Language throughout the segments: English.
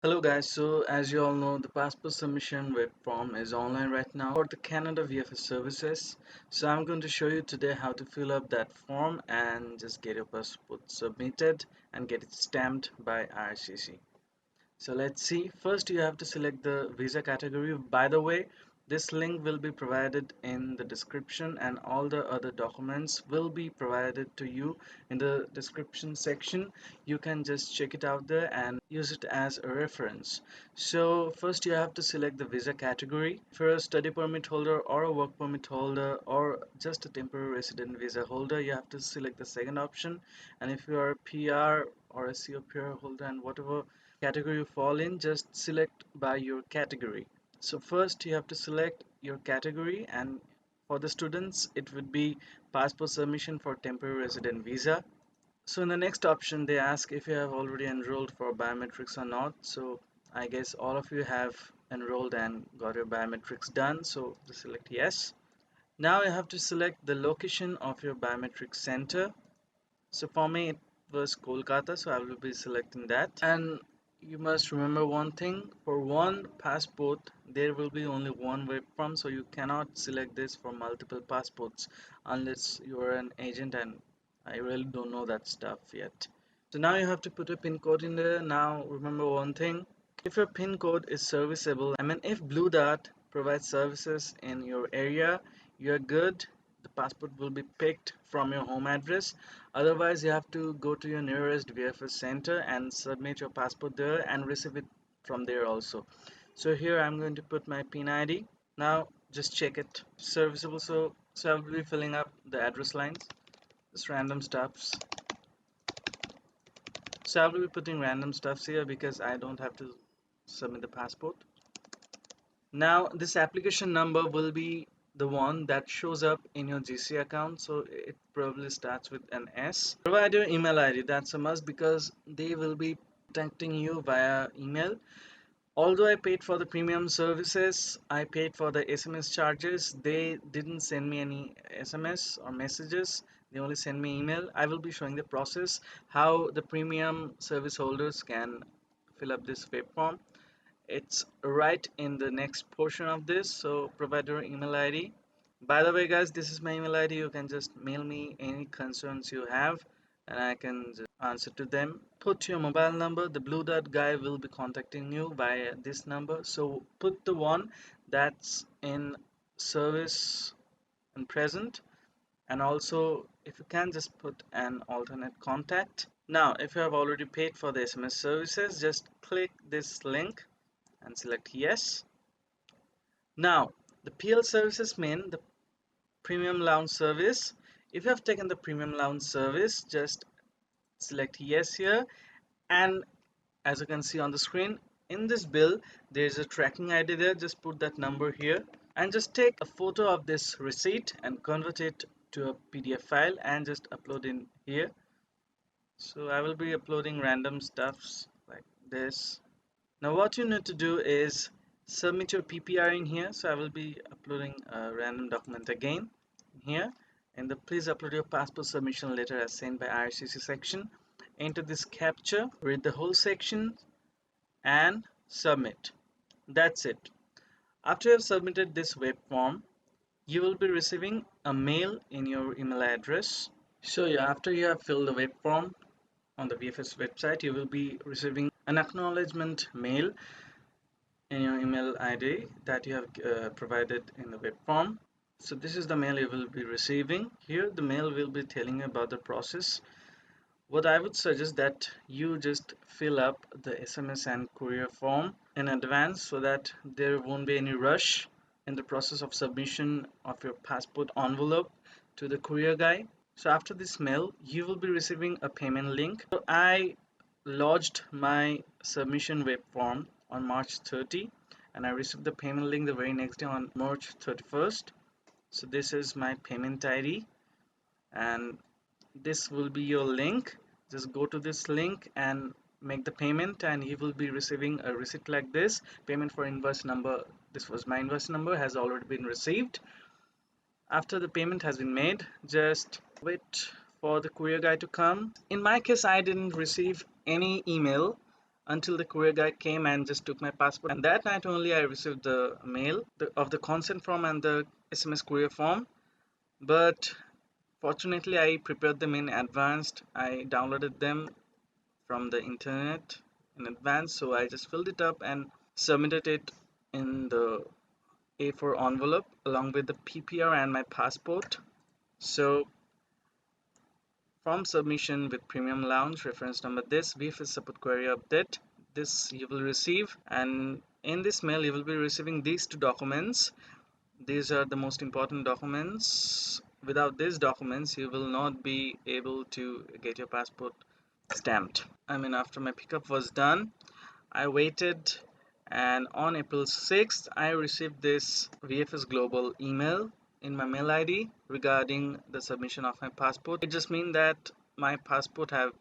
Hello guys, so as you all know, the passport submission web form is online right now for the Canada VFS services. So I'm going to show you today how to fill up that form and just get your passport submitted and get it stamped by IRCC. So let's see. First, you have to select the visa category. By the way, this link will be provided in the description, and all the other documents will be provided to you in the description section. You can just check it out there and use it as a reference. So first you have to select the visa category. If you're a study permit holder or a work permit holder or just a temporary resident visa holder, you have to select the second option. And if you are a PR or a COPR holder and whatever category you fall in, just select by your category. So first you have to select your category, and for the students it would be passport submission for temporary resident visa. So in the next option they ask if you have already enrolled for biometrics or not. So I guess all of you have enrolled and got your biometrics done, so just select yes. Now you have to select the location of your biometric center. So for me it was Kolkata, so I will be selecting that. And you must remember one thing: for one passport there will be only one web form, so you cannot select this for multiple passports unless you are an agent, and I really don't know that stuff yet. So now you have to put a pin code in there. Now remember one thing: if your pin code is serviceable, I mean if Blue Dot provides services in your area, you're good. The passport will be picked from your home address. Otherwise you have to go to your nearest VFS center and submit your passport there and receive it from there also. So here I'm going to put my pin ID. Now just check it serviceable. So I will be filling up the address lines, just random stuffs. So I will be putting random stuffs here because I don't have to submit the passport. Now this application number will be the one that shows up in your GC account, so it probably starts with an S. Provide your email ID, that's a must because they will be contacting you via email. Although I paid for the premium services, I paid for the SMS charges, they didn't send me any SMS or messages, they only send me email. I will be showing the process how the premium service holders can fill up this web form. It's right in the next portion of this, so provide your email ID. By the way guys, this is my email ID. You can just mail me any concerns you have and I can just answer to them. Put your mobile number. The Blue Dot guy will be contacting you via this number, so put the one that's in service and present, and also if you can just put an alternate contact. Now if you have already paid for the SMS services, just click this link and select yes. Now the PL services mean the premium lounge service. If you have taken the premium lounge service, just select yes here, and as you can see on the screen in this bill there is a tracking ID there. Just put that number here and just take a photo of this receipt and convert it to a PDF file and just upload in here. So I will be uploading random stuffs like this. Now what you need to do is submit your PPR in here. So I will be uploading a random document again here. And the please upload your passport submission letter as sent by IRCC section. Enter this captcha, read the whole section and submit. That's it. After you have submitted this web form, you will be receiving a mail in your email address. So yeah, after you have filled the web form on the VFS website, you will be receiving an acknowledgement mail in your email ID that you have provided in the web form. So this is the mail you will be receiving. Here the mail will be telling you about the process. What I would suggest that you just fill up the SMS and courier form in advance so that there won't be any rush in the process of submission of your passport envelope to the courier guy. So after this mail you will be receiving a payment link. So I lodged my submission web form on March 30 and I received the payment link the very next day on March 31st. So this is my payment ID and this will be your link. Just go to this link and make the payment and you will be receiving a receipt like this. Payment for invoice number, this was my invoice number, has already been received. After the payment has been made, just wait for the courier guy to come. In my case I didn't receive any email until the courier guy came and just took my passport. And that night only I received the mail of the consent form and the SMS courier form. But fortunately, I prepared them in advance. I downloaded them from the internet in advance, so I just filled it up and submitted it in the A4 envelope along with the PPR and my passport. So form submission with premium lounge, reference number this, VFS support query update, this you will receive, and in this mail you will be receiving these two documents. These are the most important documents. Without these documents you will not be able to get your passport stamped. I mean, after my pickup was done, I waited, and on April 6th I received this VFS Global email in my mail ID regarding the submission of my passport. It just means that my passport have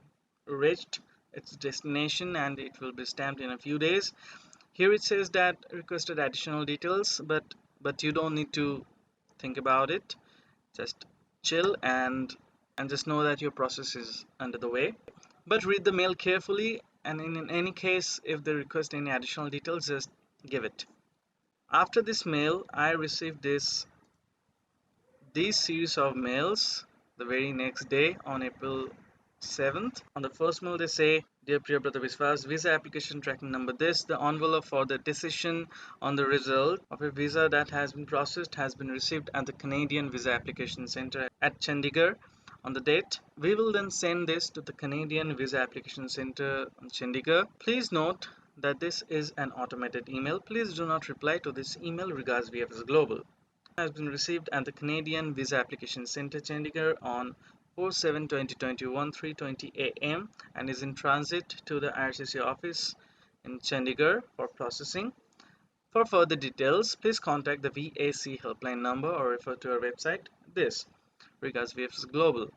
reached its destination and it will be stamped in a few days. Here it says that requested additional details, but you don't need to think about it. Just chill and just know that your process is under the way. But read the mail carefully, and in any case, if they request any additional details, just give it. After this mail, I received these series of mails the very next day on April 7th. On the first mail, they say, Dear Priyo Brother Viswas, visa application tracking number this, the envelope for the decision on the result of a visa that has been processed has been received at the Canadian Visa Application Center at Chandigarh on the date. We will then send this to the Canadian Visa Application Center in Chandigarh. Please note that this is an automated email. Please do not reply to this email regards VFS Global. Has been received at the Canadian Visa Application Center Chandigarh on 4/7/2021 3:20 a.m. and is in transit to the IRCC office in Chandigarh for processing. For further details, please contact the VAC helpline number or refer to our website. This regards VFS Global.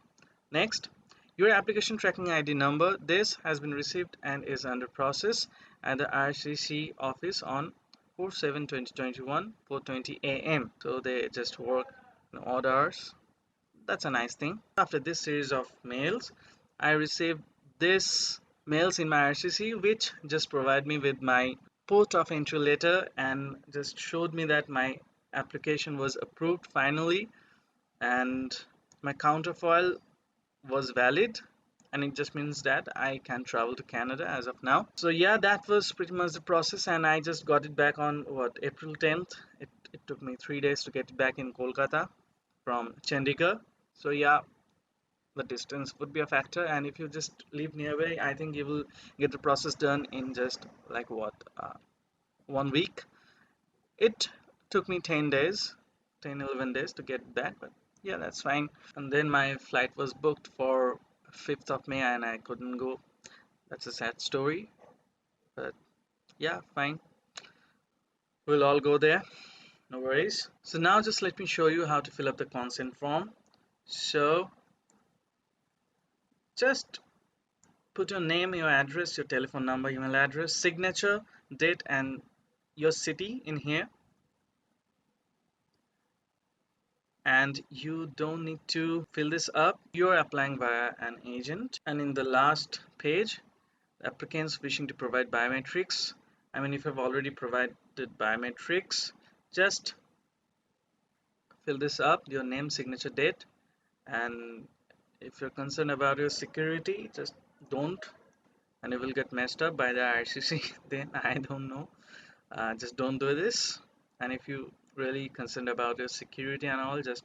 Next, your application tracking ID number. This has been received and is under process at the IRCC office on 4/7/2021 4:20 a.m. So they just work in odd hours. That's a nice thing. After this series of mails, I received this mails in my IRCC which just provide me with my port of entry letter and just showed me that my application was approved finally and my counterfoil was valid, and it just means that I can travel to Canada as of now. So yeah, that was pretty much the process, and I just got it back on what, April 10th. It took me 3 days to get it back in Kolkata from Chandigarh. So yeah, the distance would be a factor, and if you just live nearby, I think you will get the process done in just like what, 1 week. It took me 10 days, 10-11 days to get back, but yeah, that's fine. And then my flight was booked for 5th of May and I couldn't go. That's a sad story, but yeah, fine. We'll all go there, no worries. So now just let me show you how to fill up the consent form. So just put your name, your address, your telephone number, email address, signature, date, and your city in here. And you don't need to fill this up. You're applying via an agent, and in the last page, applicants wishing to provide biometrics, I mean, if you've already provided biometrics, just fill this up, your name, signature, date. And if you're concerned about your security, just don't, and it will get messed up by the IRCC. Then I don't know, just don't do this. And if you really concerned about your security and all, just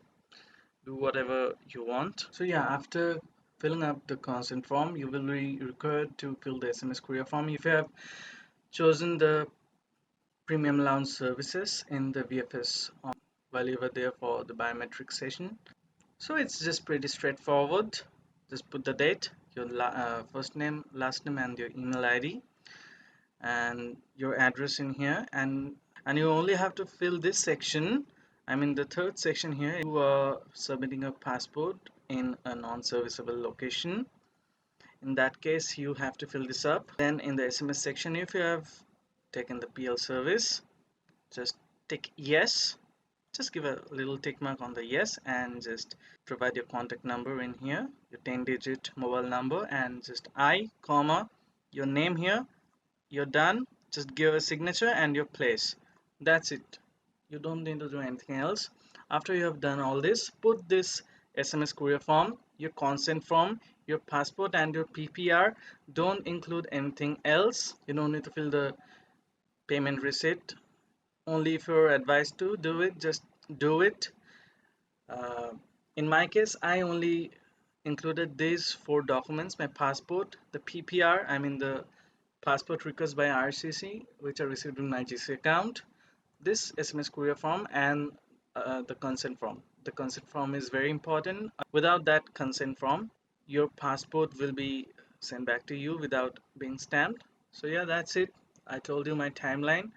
do whatever you want. So yeah, after filling up the consent form, you will be required to fill the SMS courier form if you have chosen the premium lounge services in the VFS while you were there for the biometric session. So it's just pretty straightforward. Just put the date, your first name, last name, and your email ID and your address in here, and you only have to fill this section. I mean, the third section here, you are submitting a passport in a non-serviceable location. In that case, you have to fill this up. Then in the SMS section, if you have taken the PL service, just tick yes. Just give a little tick mark on the yes and just provide your contact number in here, your 10-digit mobile number, and just I, comma, your name here, you're done. Just give a signature and your place. That's it. You don't need to do anything else. After you have done all this, put this SMS courier form, your consent form, your passport and your PPR. Don't include anything else. You don't need to fill the payment receipt. Only if you're advised to do it, just do it. uh, in my case, I only included these four documents: my passport, the PPR, I mean the passport request by IRCC, which I received in my GC account, this SMS courier form, and the consent form. The consent form is very important. Without that consent form, your passport will be sent back to you without being stamped. So yeah, that's it. I told you my timeline,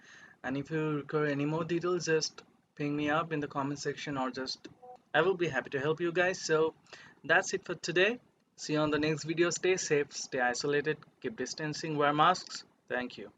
and if you require any more details, just ping me up in the comment section, or just I will be happy to help you guys. So that's it for today. See you on the next video. Stay safe, stay isolated, keep distancing, wear masks. Thank you.